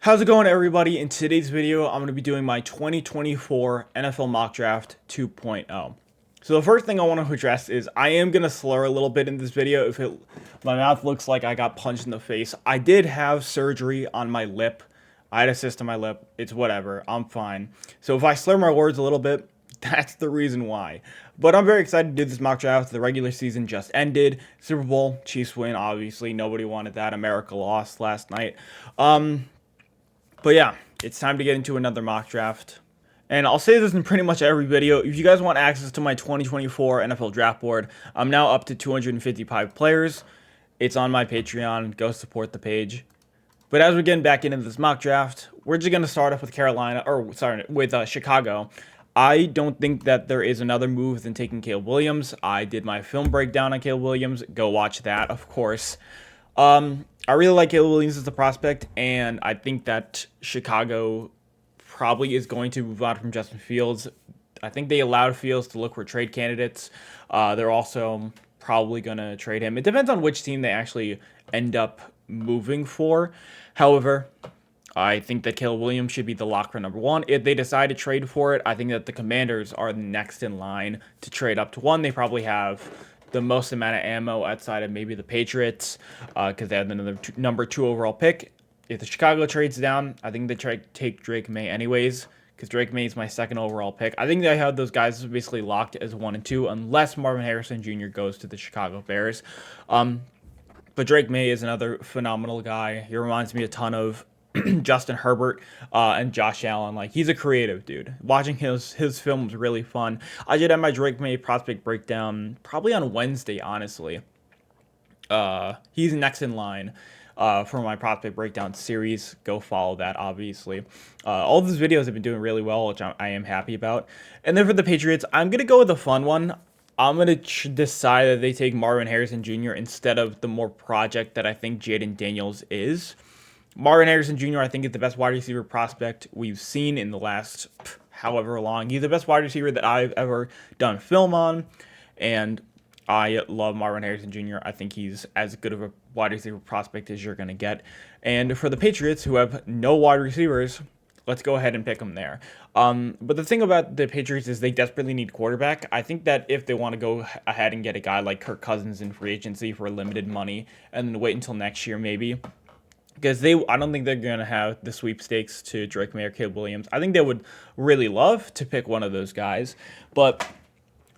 How's it going, everybody? In today's video, I'm going to be doing my 2024 NFL Mock Draft 2.0. So the first thing I want to address is I am going to slur a little bit in this video if my mouth looks like I got punched in the face. I did have surgery on my lip. I had a cyst on my lip. It's whatever. I'm fine. So if I slur my words a little bit, that's the reason why. But I'm very excited to do this mock draft. The regular season just ended. Super Bowl, Chiefs win, obviously. Nobody wanted that. America lost last night. But yeah, it's time to get into another mock draft. And I'll say this in pretty much every video. If you guys want access to my 2024 NFL draft board, I'm now up to 255 players. It's on my Patreon. Go support the page. But as we're getting back into this mock draft, we're just going to start off with Chicago. I don't think that there is another move than taking Caleb Williams. I did my film breakdown on Caleb Williams. Go watch that, of course. I really like Caleb Williams as a prospect, and I think that Chicago probably is going to move on from Justin Fields. I think they allowed Fields to look for trade candidates. They're also probably going to trade him. It depends on which team they actually end up moving for. However, I think that Caleb Williams should be the lock for number one. If they decide to trade for it, I think that the Commanders are next in line to trade up to one. They probably have the most amount of ammo outside of maybe the Patriots because they have the number 2 overall pick. If the Chicago trades down, I think they take Drake May anyways because Drake May is my 2nd overall pick. I think they have those guys basically locked as 1 and 2 unless Marvin Harrison Jr. goes to the Chicago Bears. But Drake May is another phenomenal guy. He reminds me a ton of Justin Herbert and Josh Allen. Like, he's a creative dude. Watching his film was really fun. I did have my Drake May prospect breakdown probably on Wednesday, honestly. He's next in line for my prospect breakdown series. Go follow that, obviously. All of these videos have been doing really well, which I am happy about. And then for the Patriots, I'm going to go with the fun one. I'm going to decide that they take Marvin Harrison Jr. instead of the more project that I think Jaden Daniels is. Marvin Harrison Jr., I think, is the best wide receiver prospect we've seen in the last however long. He's the best wide receiver that I've ever done film on, and I love Marvin Harrison Jr. I think he's as good of a wide receiver prospect as you're going to get. And for the Patriots, who have no wide receivers, let's go ahead and pick them there. But the thing about the Patriots is they desperately need quarterback. I think that if they want to go ahead and get a guy like Kirk Cousins in free agency for limited money and then wait until next year maybe, because I don't think they're going to have the sweepstakes to Drake May or Caleb Williams. I think they would really love to pick one of those guys, but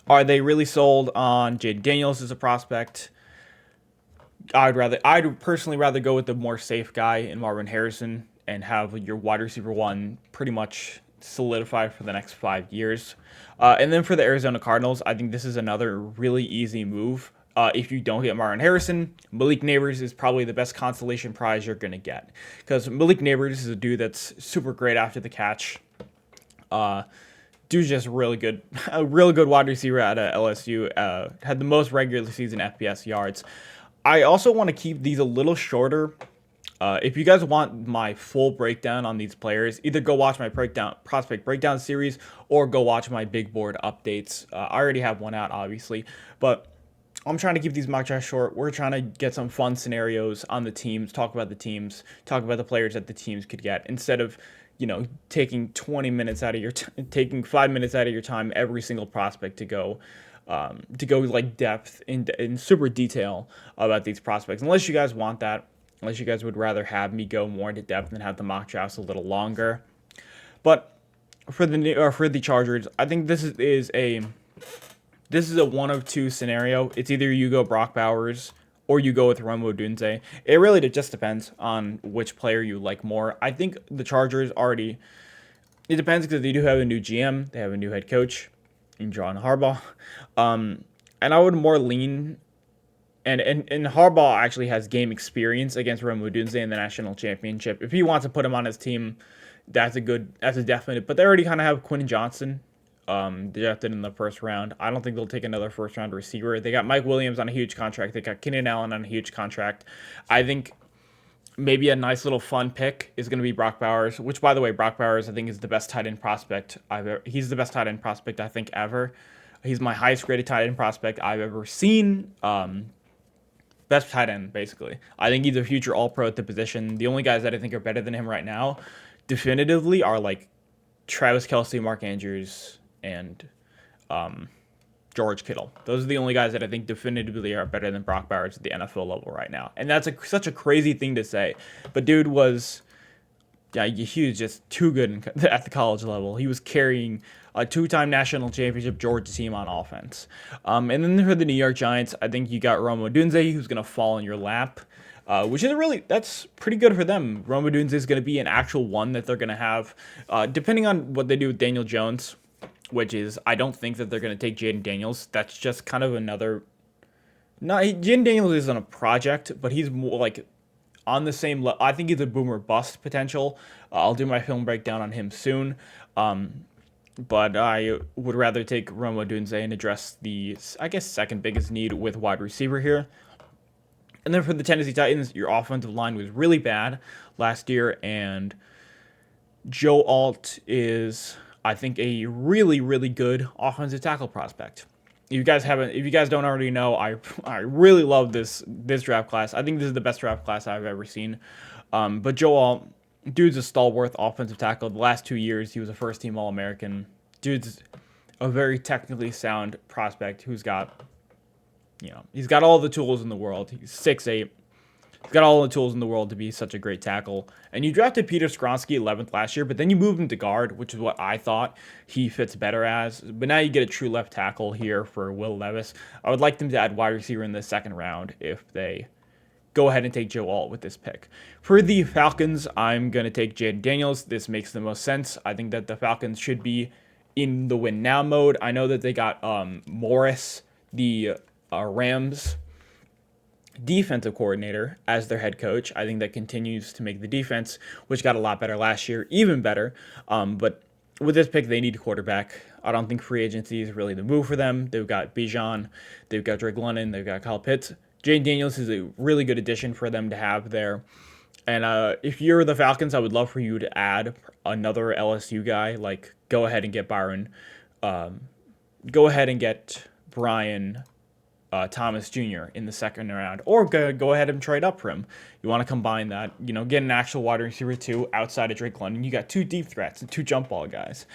are they really sold on Jaden Daniels as a prospect? I'd personally rather go with the more safe guy in Marvin Harrison and have your wide receiver 1 pretty much solidified for the next 5 years. And then for the Arizona Cardinals, I think this is another really easy move. If you don't get Marvin Harrison, Malik Neighbors is probably the best consolation prize you're going to get. Because Malik Neighbors is a dude that's super great after the catch. Dude's just really good. A really good wide receiver at LSU. Had the most regular season FBS yards. I also want to keep these a little shorter. If you guys want my full breakdown on these players, either go watch my prospect breakdown series or go watch my big board updates. I already have one out, obviously. But I'm trying to keep these mock drafts short. We're trying to get some fun scenarios on the teams, talk about the teams, talk about the players that the teams could get instead of, taking 20 minutes out of taking 5 minutes out of your time every single prospect to go like depth in super detail about these prospects. Unless you guys want that, unless you guys would rather have me go more into depth and have the mock drafts a little longer. But for the Chargers, I think this is a 1 of 2 scenario. It's either you go Brock Bowers or you go with Rome Odunze. It really just depends on which player you like more. I think the Chargers it depends because they do have a new GM. They have a new head coach in John Harbaugh. And I would more lean, and Harbaugh actually has game experience against Rome Odunze in the national championship. If he wants to put him on his team, that's a definite. But they already kind of have Quentin Johnson. They drafted in the 1st round. I don't think they'll take another 1st round receiver. They got Mike Williams on a huge contract. They got Keenan Allen on a huge contract. I think maybe a nice little fun pick is going to be Brock Bowers, which, by the way, Brock Bowers I think is the best tight end prospect he's the best tight end prospect I think ever. He's my highest graded tight end prospect I've ever seen. best tight end, basically. I think he's a future All-Pro at the position. The only guys that I think are better than him right now, definitively, are like Travis Kelce, Mark Andrews, and George Kittle. Those are the only guys that I think definitively are better than Brock Bowers at the NFL level right now. And that's such a crazy thing to say. But dude was, yeah, he was just too good at the college level. He was carrying a two-time national championship Georgia team on offense. And then for the New York Giants, I think you got Rome Odunze, who's going to fall in your lap. Which is that's pretty good for them. Rome Odunze is going to be an actual one that they're going to have, depending on what they do with Daniel Jones, which is, I don't think that they're going to take Jaden Daniels. That's just kind of another... No, Jaden Daniels isn't a project, but he's more like on the same level. I think he's a boomer bust potential. I'll do my film breakdown on him soon. But I would rather take Rome Odunze and address the, I guess, second biggest need with wide receiver here. And then for the Tennessee Titans, your offensive line was really bad last year, and Joe Alt is, I think, a really, really good offensive tackle prospect. If you guys don't already know, I really love this draft class. I think this is the best draft class I've ever seen. But Joe Alt, dude's a stalwart offensive tackle. The last 2 years, he was a first-team All-American. Dude's a very technically sound prospect who's got, he's got all the tools in the world. He's 6'8". He's got all the tools in the world to be such a great tackle. And you drafted Peter Skronsky 11th last year, but then you moved him to guard, which is what I thought he fits better as. But now you get a true left tackle here for Will Levis. I would like them to add wide receiver in the second round if they go ahead and take Joe Alt with this pick. For the Falcons, I'm going to take Jaden Daniels. This makes the most sense. I think that the Falcons should be in the win now mode. I know that they got Morris, the Rams defensive coordinator, as their head coach. I think that continues to make the defense, which got a lot better last year, even better. But with this pick, they need a quarterback. I don't think free agency is really the move for them. They've got Bijan, they've got Drake London, they've got Kyle Pitts. Jaden Daniels is a really good addition for them to have there. And if you're the Falcons, I would love for you to add another LSU guy. Like, go ahead and get Byron. Go ahead and get Brian Thomas Jr. in the second round, or go ahead and trade up for him. You want to combine that, get an actual wide receiver too outside of Drake London. You got two deep threats and two jump ball guys.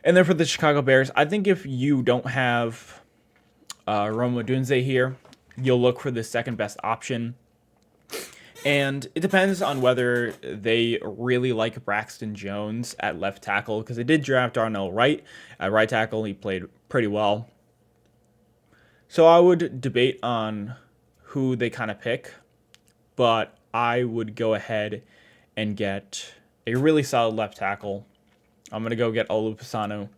And then for the Chicago Bears, I think if you don't have Rome Odunze here, you'll look for the second best option. And it depends on whether they really like Braxton Jones at left tackle, because they did draft Darnell Wright at right tackle. He played pretty well. So I would debate on who they kind of pick, but I would go ahead and get a really solid left tackle. I'm going to go get Olu Pisano.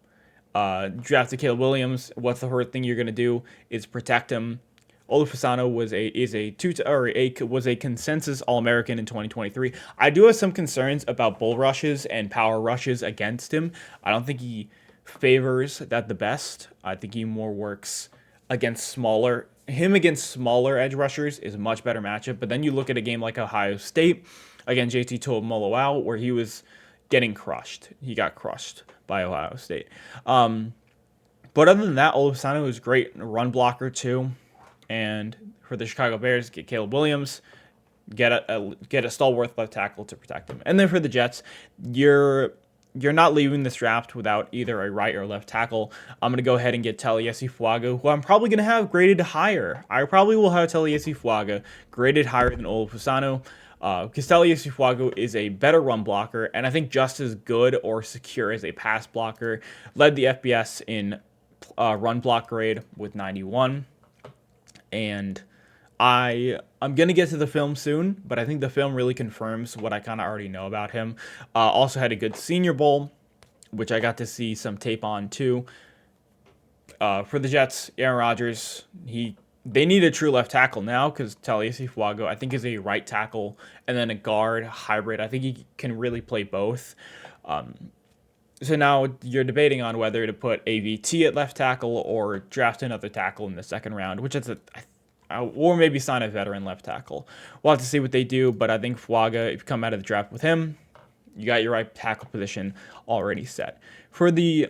Drafted Caleb Williams. What's the first thing you're going to do is protect him. Olu Pisano was a consensus All-American in 2023. I do have some concerns about bull rushes and power rushes against him. I don't think he favors that the best. I think he more works against smaller edge rushers is a much better matchup. But then you look at a game like Ohio State against JT Tuimoloau, where he was getting crushed. He got crushed by Ohio State. But other than that, Olu Pisano is great run blocker too. And for the Chicago Bears, get Caleb Williams, get a stalwart left tackle to protect him. And then for the Jets, you're not leaving this draft without either a right or left tackle. I'm going to go ahead and get Taliesin Fuaga, who I'm probably going to have graded higher. I probably will have Taliesin Fuaga graded higher than Olu Pisano, because Taliesin Fuaga is a better run blocker, and I think just as good or secure as a pass blocker. Led the FBS in run block grade with 91. And I'm going to get to the film soon, but I think the film really confirms what I kind of already know about him. Also had a good Senior Bowl, which I got to see some tape on too. For the Jets, Aaron Rodgers, they need a true left tackle now, because Taliesin Fuaga, I think, is a right tackle and then a guard hybrid. I think he can really play both. So now you're debating on whether to put AVT at left tackle or draft another tackle in the second round, which is or maybe sign a veteran left tackle. We'll have to see what they do, but I think Fuaga, if you come out of the draft with him, you got your right tackle position already set. For the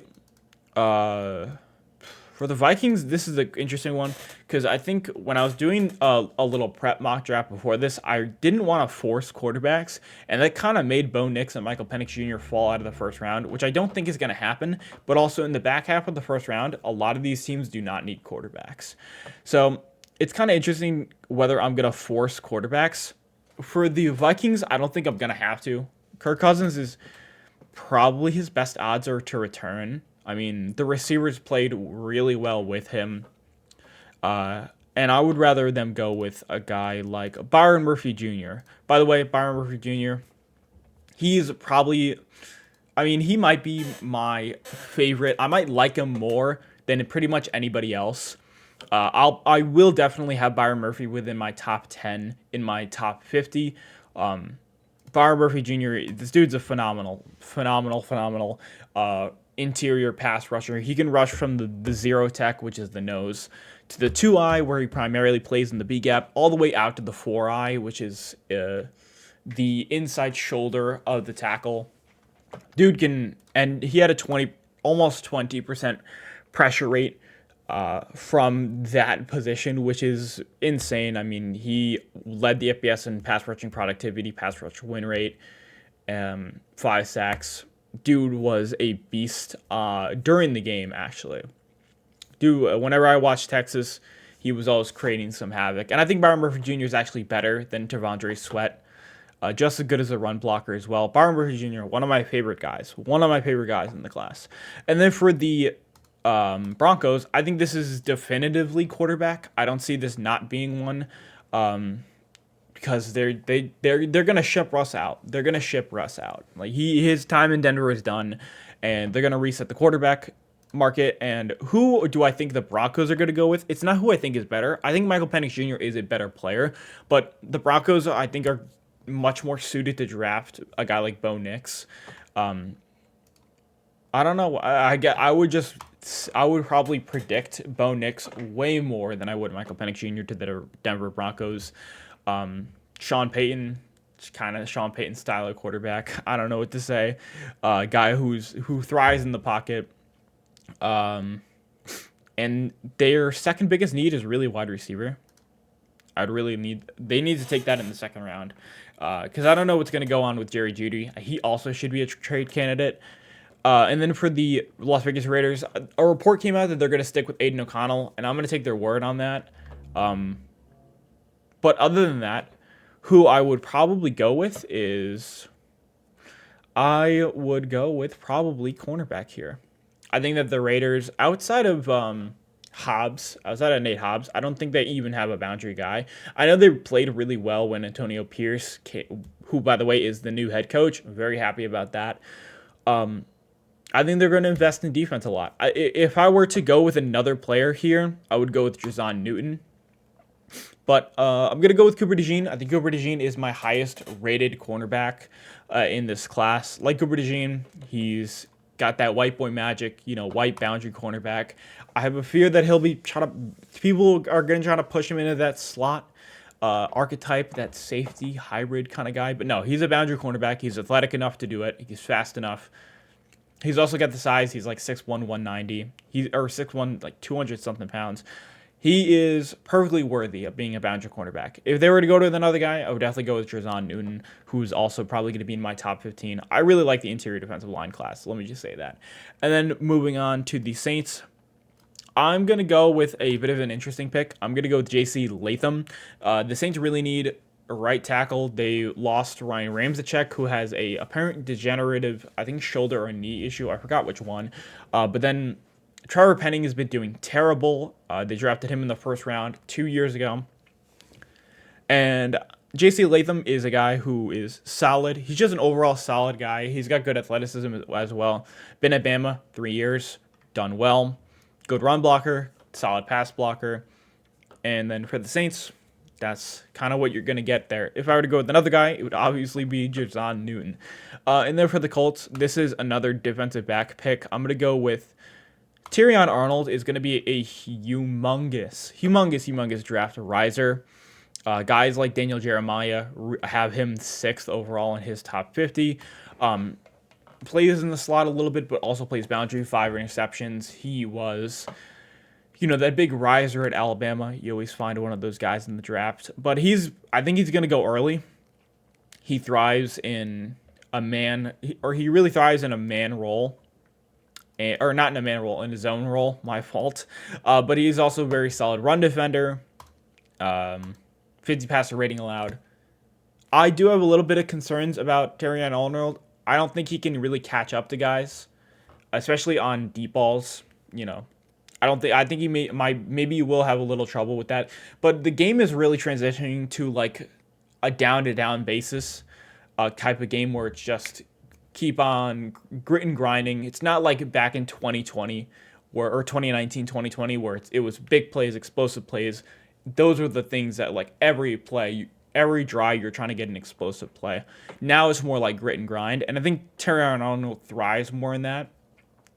For the Vikings, this is an interesting one because I think when I was doing a little prep mock draft before this, I didn't want to force quarterbacks, and that kind of made Bo Nix and Michael Penix Jr. fall out of the first round, which I don't think is going to happen. But also in the back half of the first round, a lot of these teams do not need quarterbacks. So it's kind of interesting whether I'm going to force quarterbacks. For the Vikings, I don't think I'm going to have to. Kirk Cousins is probably his best odds are to return. I mean, the receivers played really well with him. And I would rather them go with a guy like Byron Murphy Jr. By the way, Byron Murphy Jr., he's probably, I mean, he might be my favorite. I might like him more than pretty much anybody else. I will definitely have Byron Murphy within my top 10 in my top 50. Byron Murphy Jr., this dude's a phenomenal interior pass rusher. He can rush from the zero tech, which is the nose, to the 2-eye, where he primarily plays in the B gap, all the way out to the 4-eye, which is the inside shoulder of the tackle. Dude can, and he had a almost 20% pressure rate from that position, which is insane. I mean, he led the FBS in pass rushing productivity, pass rush win rate, 5 sacks. Dude was a beast during the game, actually. Dude, whenever I watched Texas, he was always creating some havoc. And I think Byron Murphy Jr. is actually better than T'Vondre Sweat. Just as good as a run blocker as well. Byron Murphy Jr., one of my favorite guys. One of my favorite guys in the class. And then for the Broncos, I think this is definitively quarterback. I don't see this not being one. Because they're gonna ship Russ out. They're gonna ship Russ out. Like his time in Denver is done, and they're gonna reset the quarterback market. And who do I think the Broncos are gonna go with? It's not who I think is better. I think Michael Penix Jr. is a better player, but the Broncos I think are much more suited to draft a guy like Bo Nix. I don't know. I would probably predict Bo Nix way more than I would Michael Penix Jr. to the Denver Broncos. Sean Payton, kind of Sean Payton style of quarterback. I don't know what to say. Guy who thrives in the pocket. And their second biggest need is really wide receiver. They need to take that in the second round. Because I don't know what's going to go on with Jerry Jeudy. He also should be a trade candidate. And then for the Las Vegas Raiders, a report came out that they're going to stick with Aiden O'Connell, and I'm going to take their word on that. But other than that, who I would probably go with is I would go with probably cornerback here. I think that the Raiders, outside of Nate Hobbs, I don't think they even have a boundary guy. I know they played really well when Antonio Pierce came, who, by the way, is the new head coach. I'm very happy about that. I think they're going to invest in defense a lot. If I were to go with another player here, I would go with Jazon Newton. But I'm going to go with Cooper DeJean. I think Cooper DeJean is my highest rated cornerback in this class. Like Cooper DeJean, he's got that white boy magic, white boundary cornerback. I have a fear that people are going to try to push him into that slot archetype, that safety hybrid kind of guy. But no, he's a boundary cornerback. He's athletic enough to do it. He's fast enough. He's also got the size. He's like 6'1", 190. Or 6'1", like 200-something pounds. He is perfectly worthy of being a boundary cornerback. If they were to go to another guy, I would definitely go with Jazon Newton, who's also probably going to be in my top 15. I really like the interior defensive line class. Let me just say that. And then moving on to the Saints, I'm going to go with a bit of an interesting pick. I'm going to go with J.C. Latham. The Saints really need a right tackle. They lost Ryan Ramczyk, who has a apparent degenerative, I think, shoulder or knee issue. I forgot which one. But then Trevor Penning has been doing terrible. They drafted him in the first round 2 years ago. And J.C. Latham is a guy who is solid. He's just an overall solid guy. He's got good athleticism as well. Been at Bama 3 years. Done well. Good run blocker. Solid pass blocker. And then for the Saints, that's kind of what you're going to get there. If I were to go with another guy, it would obviously be Jazon Newton. And then for the Colts, this is another defensive back pick. I'm going to go with Tyrion Arnold is going to be a humongous draft riser. Guys like Daniel Jeremiah have him 6th overall in his top 50. Plays in the slot a little bit, but also plays boundary, 5 interceptions. He was that big riser at Alabama. You always find one of those guys in the draft. But I think he's going to go early. He thrives in he really thrives in a man role. Or not in a man role, in his own role. My fault. But he's also a very solid run defender. 50 passer rating allowed. I do have a little bit of concerns about Terrion Arnold. I don't think he can really catch up to guys, especially on deep balls. I think maybe you will have a little trouble with that. But the game is really transitioning to like a down to down basis type of game where it's just keep on grit and grinding. It's not like back in 2020 or 2019, 2020 where it was big plays, explosive plays. Those were the things that like every play, every drive, you're trying to get an explosive play. Now it's more like grit and grind. And I think Terrion Arnold thrives more in that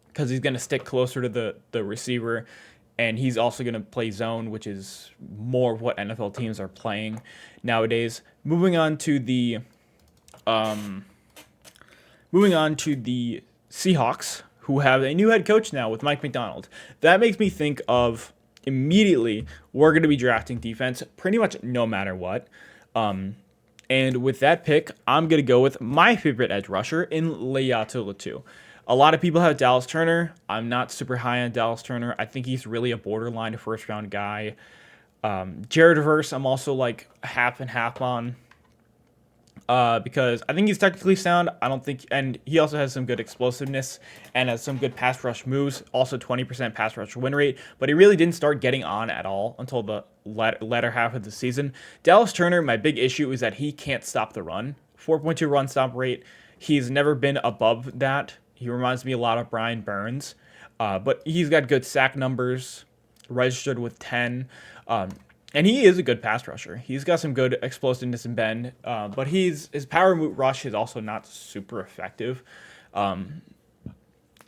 because he's going to stick closer to the receiver. And he's also going to play zone, which is more of what NFL teams are playing nowadays. Moving on to the Seahawks, who have a new head coach now with Mike Macdonald. That makes me think of immediately we're going to be drafting defense pretty much no matter what. And with that pick, I'm going to go with my favorite edge rusher in Laiatu Latu. A lot of people have Dallas Turner. I'm not super high on Dallas Turner. I think he's really a borderline first-round guy. Jared Verse, I'm also like half and half on. Because I think he's technically sound. And he also has some good explosiveness and has some good pass rush moves. Also 20% pass rush win rate, but he really didn't start getting on at all until the latter half of the season. Dallas Turner, my big issue is that he can't stop the run. 4.2 run stop rate. He's never been above that. He reminds me a lot of Brian Burns, but he's got good sack numbers, registered with 10. And he is a good pass rusher. He's got some good explosiveness and bend, but his power move rush is also not super effective. I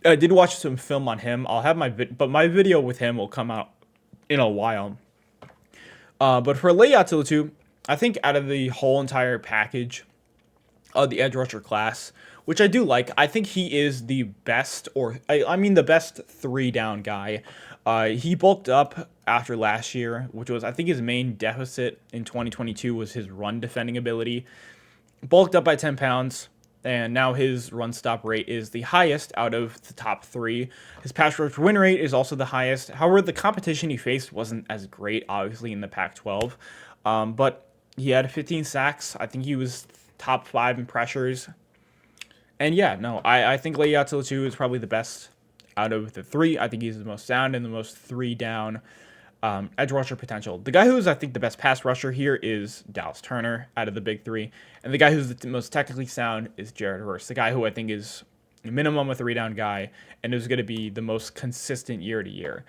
did watch some film on him. I'll have my video with him will come out in a while. But for Laiatu Latu, I think out of the whole entire package of the edge rusher class, which I do like, I think he is the best, the best 3-down guy. He bulked up after last year, which was, I think, his main deficit in 2022 was his run defending ability. Bulked up by 10 pounds, and now his run stop rate is the highest out of the top 3. His pass rush win rate is also the highest. However, the competition he faced wasn't as great, obviously, in the Pac-12. But he had 15 sacks. I think he was top 5 in pressures. And yeah, no, I think Laiatu Latu is probably the best out of the 3. I think he's the most sound and the most 3-down edge rusher potential. The guy who's, I think, the best pass rusher here is Dallas Turner out of the big 3. And the guy who's the most technically sound is Jared Verse, the guy who I think is minimum a 3-down guy and is going to be the most consistent year to year.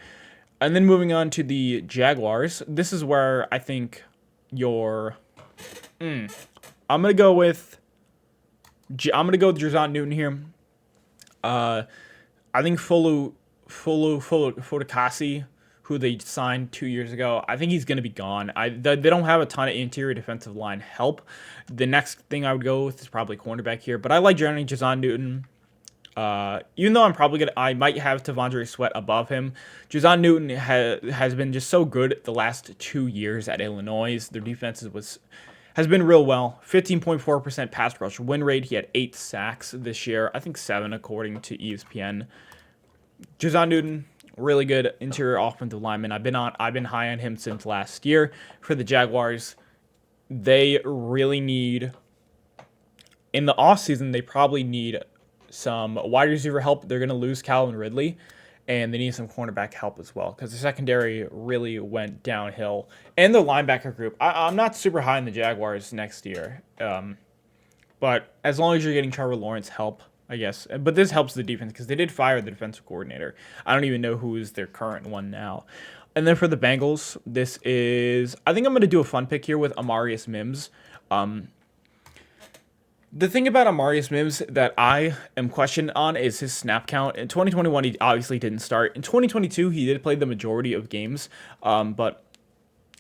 And then moving on to the Jaguars, this is where I think I'm going to go with Drazon Newton here. I think Fodakasi, who they signed 2 years ago, I think he's going to be gone. They don't have a ton of interior defensive line help. The next thing I would go with is probably cornerback here, but I like generally Drazon Newton. Even though I might have Tavondre Sweat above him. Drazon Newton has been just so good the last 2 years at Illinois. Their defense has been real well. 15.4% pass rush win rate. He had 8 sacks this year. I think 7 according to ESPN. Drazon Newton, really good interior offensive lineman. I've been high on him since last year. For the Jaguars, they really need, in the offseason, they probably need some wide receiver help. They're going to lose Calvin Ridley, and they need some cornerback help as well because the secondary really went downhill. And the linebacker group, I'm not super high on the Jaguars next year, but as long as you're getting Trevor Lawrence help, I guess. But this helps the defense because they did fire the defensive coordinator. I don't even know who is their current one now. And then for the Bengals, I think I'm going to do a fun pick here with Amarius Mims. The thing about Amarius Mims that I am questioned on is his snap count. In 2021, he obviously didn't start. In 2022, he did play the majority of games. But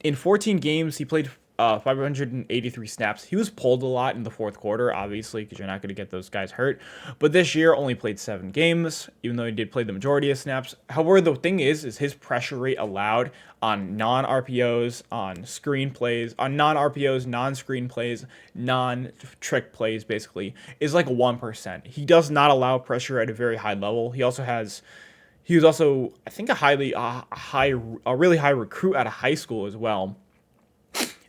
in 14 games, he played 583 snaps. He was pulled a lot in the fourth quarter, obviously, because you're not going to get those guys hurt. But this year only played 7 games, even though he did play the majority of snaps. However, the thing is his pressure rate allowed on non-RPOs, on screen plays, on non-RPOs, non-screen plays, non-trick plays, basically, is like 1%. He does not allow pressure at a very high level. He was also, I think, a really high recruit out of high school as well.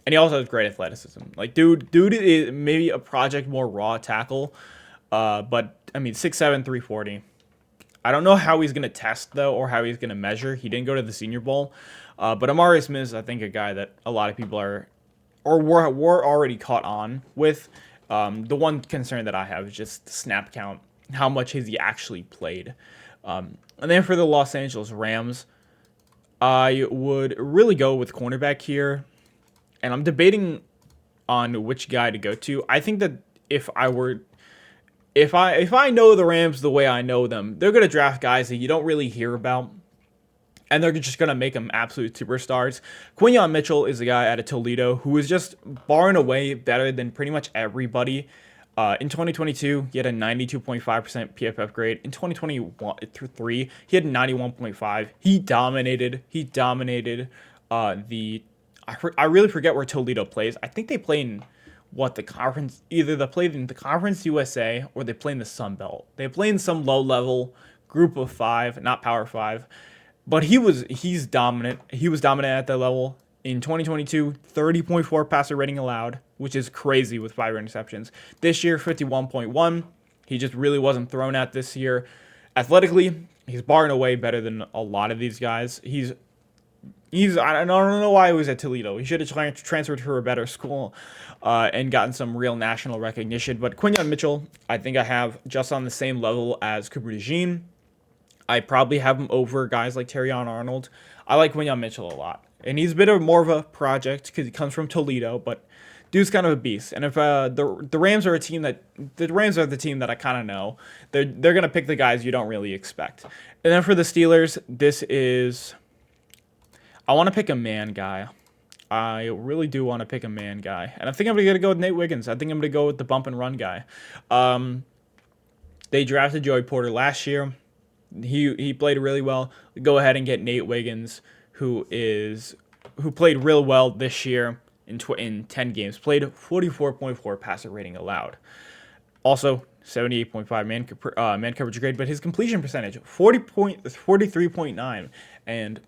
And he also has great athleticism. Like, dude is maybe a project more raw tackle. But, I mean, 6'7", 340. I don't know how he's going to test, though, or how he's going to measure. He didn't go to the Senior Bowl. But Amari Smith is, I think, a guy that a lot of people are, or were already caught on with. The one concern that I have is just snap count. How much has he actually played? And then for the Los Angeles Rams, I would really go with cornerback here. And I'm debating on which guy to go to. I think that if I know the Rams the way I know them, they're going to draft guys that you don't really hear about. And they're just going to make them absolute superstars. Quinyon Mitchell is a guy out of Toledo who is just far and away better than pretty much everybody. In 2022, he had a 92.5% PFF grade. In 2023, he had 91.5. He dominated. I really forget where Toledo plays. I think they play in the conference. Either they played in the Conference USA or they play in the Sun Belt. They play in some low level group of 5, not Power 5. But he's dominant. He was dominant at that level. In 2022, 30.4 passer rating allowed, which is crazy with 5 interceptions. This year, 51.1. He just really wasn't thrown at this year. Athletically, he's far and away better than a lot of these guys. I don't know why he was at Toledo. He should have transferred to a better school and gotten some real national recognition. But Quinyon Mitchell, I think I have just on the same level as Cooper DeJean. I probably have him over guys like Terrion Arnold. I like Quinyon Mitchell a lot. And he's a bit more of a project because he comes from Toledo, but dude's kind of a beast. And if the Rams are the team that I kind of know, they're going to pick the guys you don't really expect. And then for the Steelers, I want to pick a man guy. I really do want to pick a man guy. And I think I'm going to go with Nate Wiggins. I think I'm going to go with the bump and run guy. They drafted Joey Porter last year. He played really well. Go ahead and get Nate Wiggins, who played real well this year in 10 games. Played 44.4 passer rating allowed. Also, 78.5 man coverage grade, but his completion percentage, 43.9. And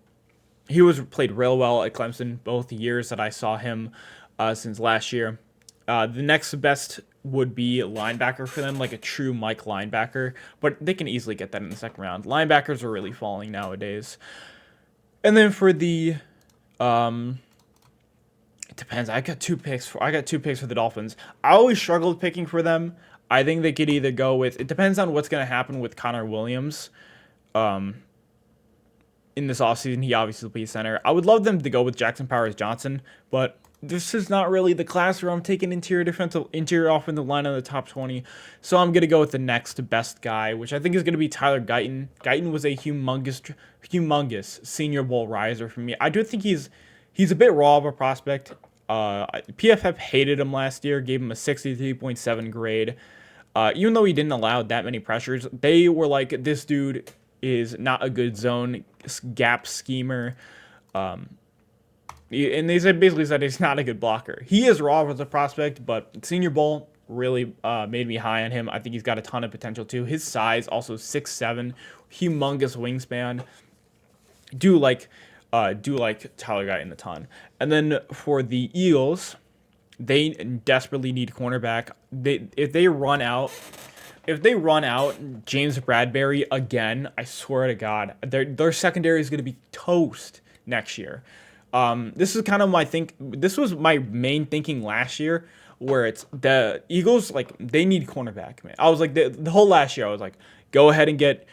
he played real well at Clemson both years that I saw him since last year. The next best would be linebacker for them, like a true Mike linebacker, but they can easily get that in the second round. Linebackers are really falling nowadays. And then for the it depends. I got two picks for the Dolphins. I always struggled picking for them. I think they could either go with, it depends on what's going to happen with Connor Williams. In this offseason, he obviously will be center. I would love them to go with Jackson Powers Johnson, but this is not really the class where I'm taking interior offensive line on the top 20. So I'm going to go with the next best guy, which I think is going to be Tyler Guyton. Guyton was a humongous Senior Bowl riser for me. I do think he's a bit raw of a prospect. PFF hated him last year, gave him a 63.7 grade. Even though he didn't allow that many pressures, they were like, this dude is not a good zone gap schemer. And they basically said he's not a good blocker. He is raw as a prospect, but Senior Bowl really made me high on him. I think he's got a ton of potential too. His size, also 6'7", humongous wingspan. Do like Tyler Guyton a ton. And then for the Eagles, they desperately need cornerback. If they run out James Bradbury again, I swear to God, their secondary is going to be toast next year. This is kind of this was my main thinking last year, where it's the Eagles, like, they need cornerback, man. I was like, the whole last year, I was like, go ahead and get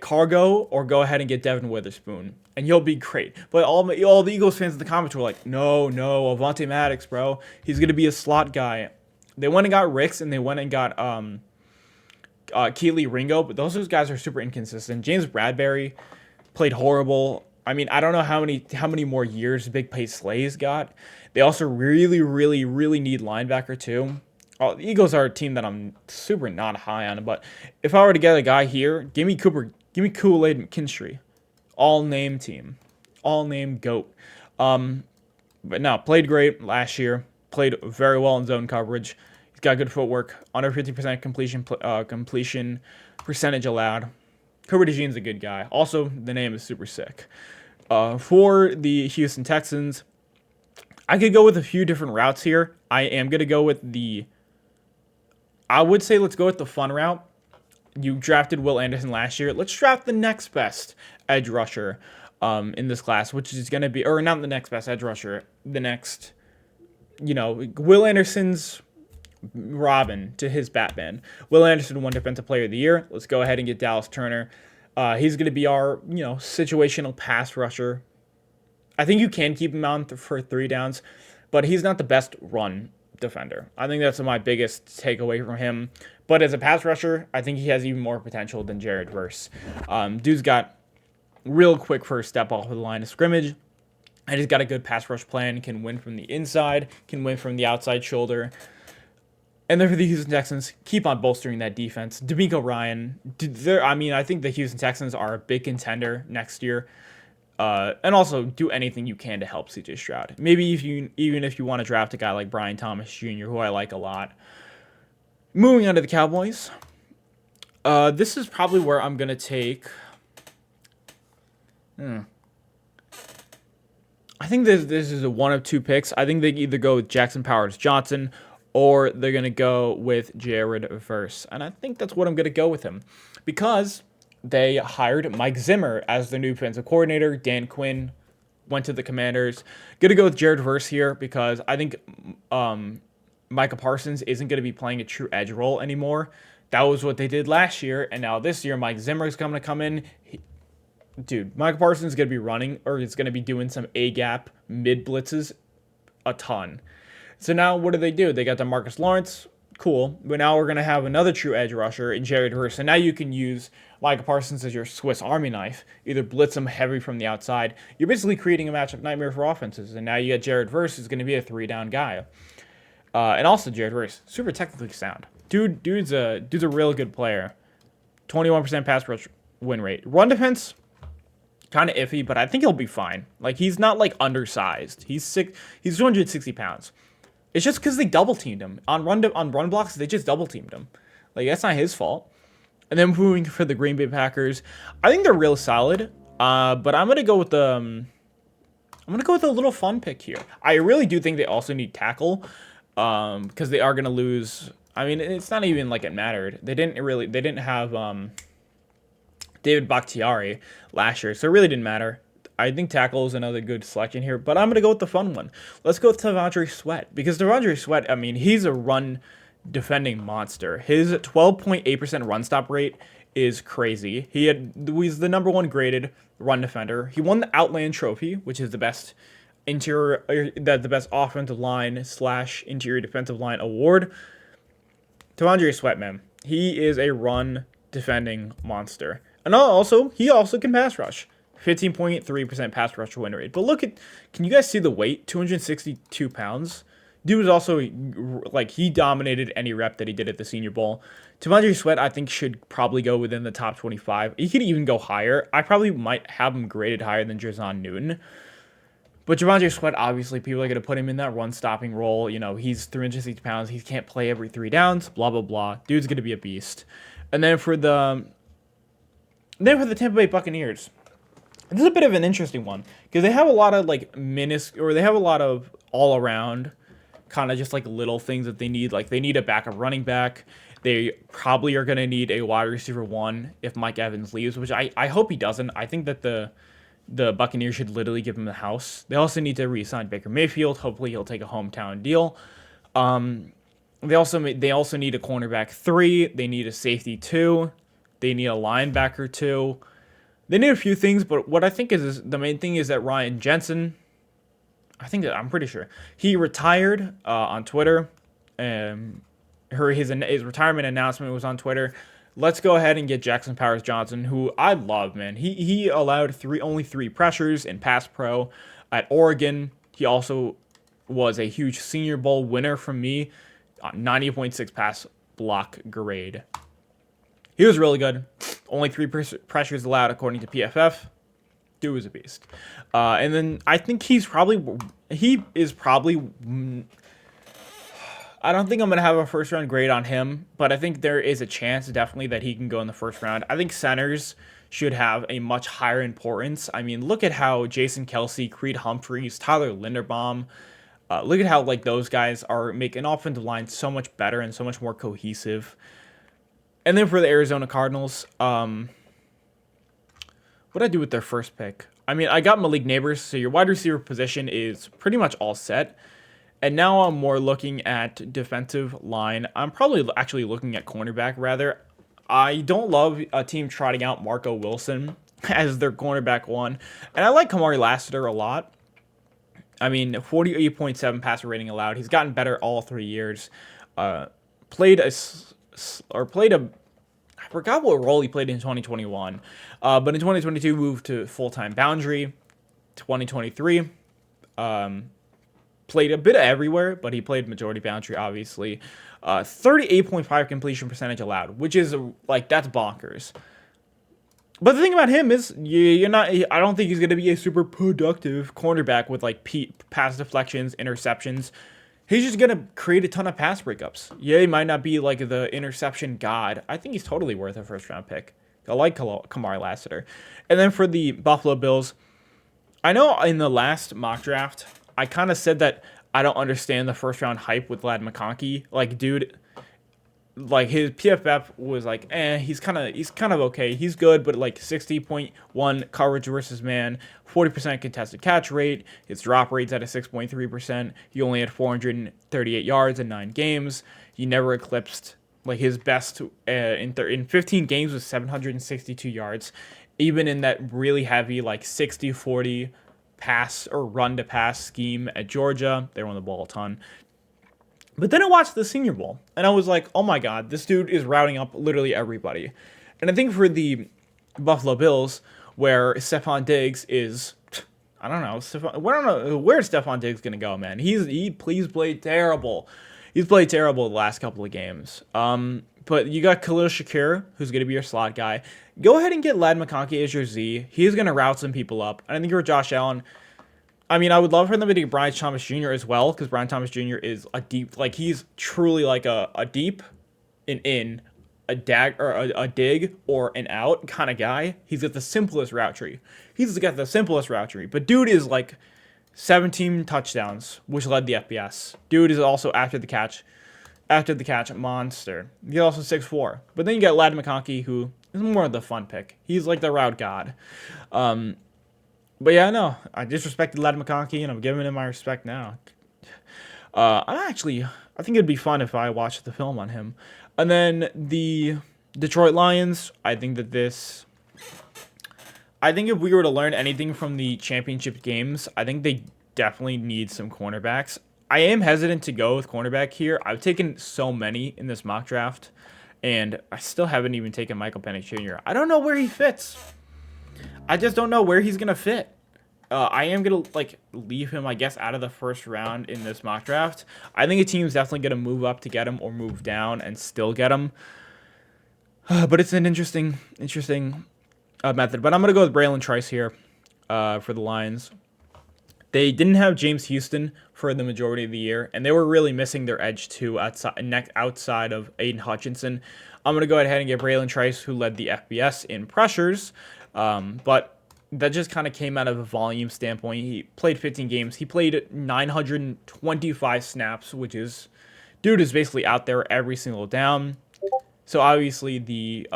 Cargo, or go ahead and get Devin Witherspoon, and you'll be great. But all the Eagles fans in the comments were like, no, Avonte Maddox, bro. He's going to be a slot guy. They went and got Ricks, and they went and got Keely Ringo, but those guys are super inconsistent. James Bradbury played horrible I mean, I don't know how many more years Big Play Slay's got. They also really, really, really need linebacker too. Oh, the Eagles are a team that I'm super not high on, but if I were to get a guy here, give me Kool-Aid McKinstry, all name team, all name GOAT. But no, played great last year. Played very well in zone coverage. He's got good footwork. Under 50% completion percentage allowed. Cooper DeJean's a good guy. Also, the name is super sick. For the Houston Texans, I could go with a few different routes here. I am going to go with I would say let's go with the fun route. You drafted Will Anderson last year. Let's draft the next best edge rusher in this class, which is going to be, or not the next best edge rusher, the next, Will Anderson's Robin to his Batman. Will Anderson won Defensive Player of the Year. Let's go ahead and get Dallas Turner. He's going to be our, situational pass rusher. I think you can keep him on for 3 downs, but he's not the best run defender. I think that's my biggest takeaway from him. But as a pass rusher, I think he has even more potential than Jared Verse. Dude's got real quick first step off of the line of scrimmage. And he's got a good pass rush plan, can win from the inside, can win from the outside shoulder. And then for the Houston Texans, keep on bolstering that defense. D'Amico Ryan, I think the Houston Texans are a big contender next year. And also do anything you can to help CJ Stroud. Maybe even if you want to draft a guy like Brian Thomas Jr., who I like a lot. Moving on to the Cowboys. This is probably where I'm going to take... I think this is a one of two picks. I think they either go with Jackson Powers Johnson or they're going to go with Jared Verse. And I think that's what I'm going to go with him. Because they hired Mike Zimmer as their new defensive coordinator. Dan Quinn went to the Commanders. Going to go with Jared Verse here because I think Micah Parsons isn't going to be playing a true edge role anymore. That was what they did last year. And now this year, Mike Zimmer is going to come in. Micah Parsons is going to be running, or is going to be doing some A-gap mid-blitzes a ton. So now what do? They got DeMarcus Lawrence. Cool. But now we're going to have another true edge rusher in Jared Verse. And now you can use Micah Parsons as your Swiss Army knife. Either blitz him heavy from the outside. You're basically creating a matchup nightmare for offenses. And now you got Jared Verse, who's going to be a 3-down guy. And also Jared Verse, super technically sound. Dude's a real good player. 21% pass rush win rate. Run defense, kind of iffy, but I think he'll be fine. Like, he's not undersized. He's 260 pounds. It's just because they double teamed him on run blocks. They just double teamed him. That's not his fault. And then moving for the Green Bay Packers, I think they're real solid. But I'm gonna go with a little fun pick here. I really do think they also need tackle, because they are gonna lose. I mean, it's not even like it mattered. They didn't have David Bakhtiari last year, so it really didn't matter. I think tackle is another good selection here, but I'm going to go with the fun one. Let's go with T'Vondre Sweat, because T'Vondre Sweat, he's a run defending monster. His 12.8% run stop rate is crazy. He's the number 1 graded run defender. He won the Outland Trophy, which is the best the best offensive line / interior defensive line award. T'Vondre Sweat, man, he is a run defending monster. And he also can pass rush. 15.3% pass rush win rate. But can you guys see the weight? 262 pounds. Dude was also, he dominated any rep that he did at the Senior Bowl. T'Vondre Sweat, I think, should probably go within the top 25. He could even go higher. I probably might have him graded higher than Jason Newton. But T'Vondre Sweat, obviously, people are going to put him in that run-stopping role. He's 360 pounds. He can't play every 3 downs, blah, blah, blah. Dude's going to be a beast. And then for the Tampa Bay Buccaneers, this is a bit of an interesting one because they have a lot of they have a lot of all-around kind of just little things that they need. They need a backup running back. They probably are going to need a wide receiver 1 if Mike Evans leaves, which I hope he doesn't. I think that the Buccaneers should literally give him the house. They also need to re-sign Baker Mayfield. Hopefully he'll take a hometown deal. They also need a cornerback 3. They need a safety 2. They need a linebacker 2. They need a few things, but what I think is the main thing is that Ryan Jensen, I'm pretty sure, he retired on Twitter. His retirement announcement was on Twitter. let's go ahead and get Jackson Powers Johnson, who I love, man. He allowed only three pressures in pass pro at Oregon. He also was a huge Senior Bowl winner from me, 90.6 pass block grade. He was really good. Only three pressures allowed according to PFF. Dude was a beast. And then I think he is probably. I don't think I'm going to have a first round grade on him, but I think there is a chance definitely that he can go in the first round. I think centers should have a much higher importance. I mean, look at how Jason Kelce, Creed Humphreys, Tyler Linderbaum, look at how like those guys are making offensive line so much better and so much more cohesive. And then for the Arizona Cardinals, what did I do with their first pick? I mean, I got Malik Neighbors, so your wide receiver position is pretty much all set. And now I'm more looking at defensive line. I'm probably actually looking at cornerback, rather. I don't love a team trotting out Marco Wilson as their cornerback one. And I like Kamari Lassiter a lot. I mean, 48.7 passer rating allowed. He's gotten better all 3 years. I forgot what role he played in 2021. But in 2022, moved to full-time boundary. 2023, played a bit everywhere, but he played majority boundary, obviously. 38.5 completion percentage allowed, which is, that's bonkers. But the thing about him is, I don't think he's going to be a super productive cornerback with, pass deflections, interceptions. He's just going to create a ton of pass breakups. Yeah, he might not be, the interception god. I think he's totally worth a first-round pick. I like Kamari Lassiter. And then for the Buffalo Bills, I know in the last mock draft, I kind of said that I don't understand the first round hype with Ladd McConkey. His PFF was he's kind of okay. He's good, but 60.1 coverage versus man, 40% contested catch rate. His drop rate's at a 6.3%. He only had 438 yards in 9 games. He never eclipsed his best in 15 games was 762 yards. Even in that really heavy 60-40 pass or run to pass scheme at Georgia, they run the ball a ton. But then I watched the Senior Bowl, and I was like, oh my god, this dude is routing up literally everybody. And I think for the Buffalo Bills, where Stephon Diggs is, I don't know where's Stephon Diggs going to go, man. He played terrible. He's played terrible the last couple of games. But you got Khalil Shakir, who's going to be your slot guy. Go ahead and get Ladd McConkey as your Z. He's going to route some people up. And I think for Josh Allen, I mean, I would love for them to get Brian Thomas Jr. as well, because Brian Thomas Jr. is a deep, he's truly a deep, an in, a dig, or an out kind of guy. He's got the simplest route tree. But dude is 17 touchdowns, which led the FBS. Dude is also after the catch monster. He's also 6'4". But then you got Ladd McConkey, who is more of the fun pick. He's the route god. But yeah, no, I disrespected Ladd McConkey, and I'm giving him my respect now. I think it'd be fun if I watched the film on him. And then the Detroit Lions, I think if we were to learn anything from the championship games, I think they definitely need some cornerbacks. I am hesitant to go with cornerback here. I've taken so many in this mock draft, and I still haven't even taken Michael Penix Jr. I don't know where he fits. I just don't know where he's going to fit. I am going to leave him, I guess, out of the first round in this mock draft. I think a team's definitely going to move up to get him or move down and still get him. But it's an interesting method. But I'm going to go with Braylon Trice here for the Lions. They didn't have James Houston for the majority of the year, and they were really missing their edge too outside of Aiden Hutchinson. I'm going to go ahead and get Braylon Trice, who led the FBS in pressures, but that just kind of came out of a volume standpoint. He played 15 games. He played 925 snaps, dude is basically out there every single down. So obviously the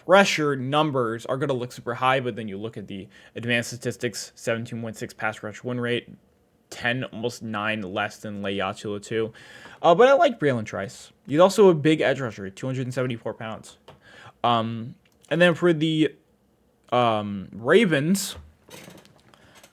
pressure numbers are going to look super high, but then you look at the advanced statistics, 17.6 pass rush win rate, 10, almost 9 less than Le'Yatula 2. But I like Braylon Trice. He's also a big edge rusher, 274 pounds. And then for the Ravens,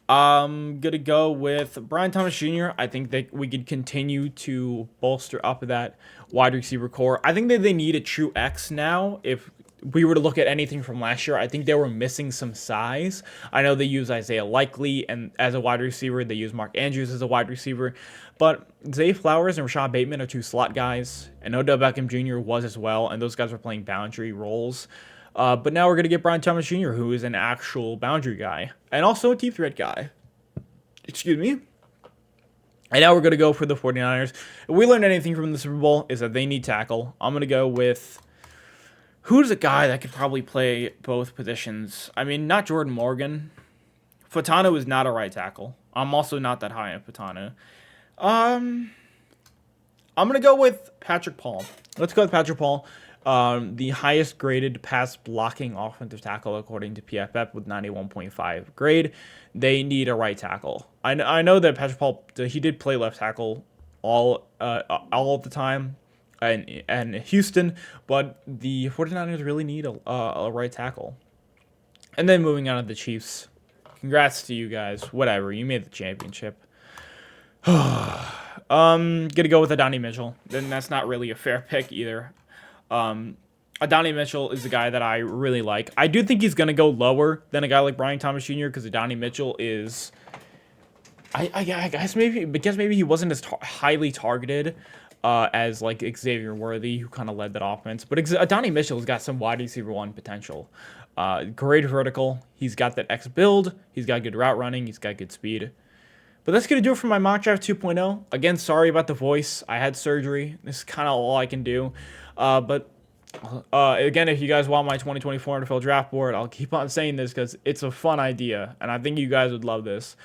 I'm going to go with Brian Thomas Jr. I think that we could continue to bolster up that wide receiver core. I think that they need a true X now. If we were to look at anything from last year, I think they were missing some size. I know they use Isaiah Likely and as a wide receiver. They use Mark Andrews as a wide receiver. But Zay Flowers and Rashad Bateman are 2 slot guys. And Odell Beckham Jr. was as well. And those guys were playing boundary roles. But now we're going to get Brian Thomas Jr., who is an actual boundary guy. And also a deep threat guy. Excuse me. And now we're going to go for the 49ers. If we learned anything from the Super Bowl is that they need tackle. I'm going to go with... Who's a guy that could probably play both positions? I mean, not Jordan Morgan. Fatano is not a right tackle. I'm also not that high on Fatano. I'm going to go with Patrick Paul. Let's go with Patrick Paul. The highest graded pass blocking offensive tackle according to PFF with 91.5 grade. They need a right tackle. I know that Patrick Paul, he did play left tackle all of the time and Houston, but the 49ers really need a right tackle. And then moving on to the Chiefs. Congrats to you guys. Whatever, you made the championship. Gonna go with Adonai Mitchell. Then that's not really a fair pick either. Adonai Mitchell is a guy that I really like. I do think he's going to go lower than a guy like Brian Thomas Jr. because Adonai Mitchell is... I guess maybe he wasn't as highly targeted as like Xavier Worthy, who kind of led that offense. But Adonai Mitchell has got some wide receiver 1 potential. Great vertical. He's got that X build. He's got good route running. He's got good speed. But that's going to do it for my mock draft 2.0. Again, sorry about the voice. I had surgery. This is kind of all I can do. But again, if you guys want my 2024 NFL draft board, I'll keep on saying this because it's a fun idea. And I think you guys would love this.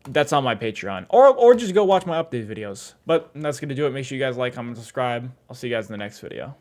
That's on my Patreon. Or just go watch my update videos. But that's going to do it. Make sure you guys like, comment, subscribe. I'll see you guys in the next video.